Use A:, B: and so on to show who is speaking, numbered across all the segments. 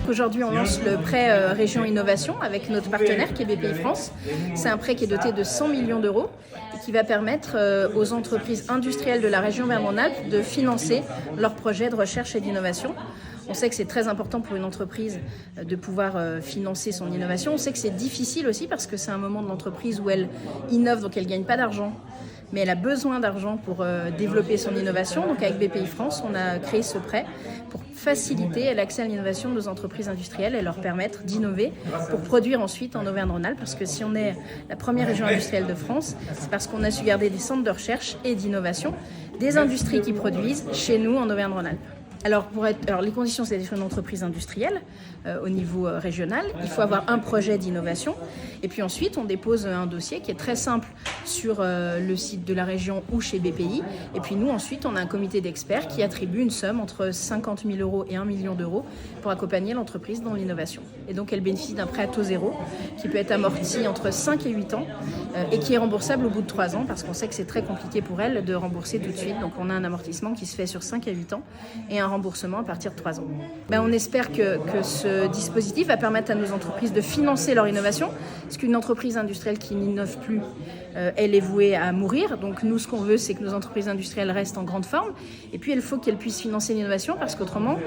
A: aujourd'hui, on lance le prêt Région Innovation avec notre partenaire qui est BPI France. C'est un prêt qui est doté de 100 millions d'euros et qui va permettre aux entreprises industrielles de la région Auvergne-Rhône-Alpes de financer leurs projets de recherche et d'innovation. On sait que c'est très important pour une entreprise de pouvoir financer son innovation. On sait que c'est difficile aussi parce que c'est un moment de l'entreprise où elle innove, donc elle ne gagne pas d'argent. Mais elle a besoin d'argent pour développer son innovation. Donc avec BPI France, on a créé ce prêt pour faciliter l'accès à l'innovation de nos entreprises industrielles et leur permettre d'innover pour produire ensuite en Auvergne-Rhône-Alpes. Parce que si on est la première région industrielle de France, c'est parce qu'on a su garder des centres de recherche et d'innovation, des industries qui produisent chez nous en Auvergne-Rhône-Alpes. Alors, les conditions, c'est d'être une entreprise industrielle au niveau régional. Il faut avoir un projet d'innovation. Et puis ensuite, on dépose un dossier qui est très simple sur le site de la région ou chez BPI. Et puis nous, ensuite, on a un comité d'experts qui attribue une somme entre 50 000 euros et 1 million d'euros pour accompagner l'entreprise dans l'innovation. Et donc, elle bénéficie d'un prêt à taux zéro qui peut être amorti entre 5 et 8 ans et qui est remboursable au bout de 3 ans parce qu'on sait que c'est très compliqué pour elle de rembourser tout de suite. Donc, on a un amortissement qui se fait sur 5 à 8 ans et un remboursement à partir de 3 ans. On espère que ce dispositif va permettre à nos entreprises de financer leur innovation, parce qu'une entreprise industrielle qui n'innove plus, elle est vouée à mourir. Donc nous, ce qu'on veut, c'est que nos entreprises industrielles restent en grande forme. Et puis, il faut qu'elles puissent financer l'innovation, parce qu'autrement,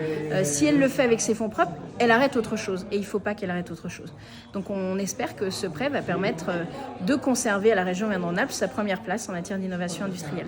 A: si elle le fait avec ses fonds propres, elle arrête autre chose. Et il ne faut pas qu'elle arrête autre chose. Donc on espère que ce prêt va permettre de conserver à la région Auvergne-Rhône-Alpes sa première place en matière d'innovation industrielle.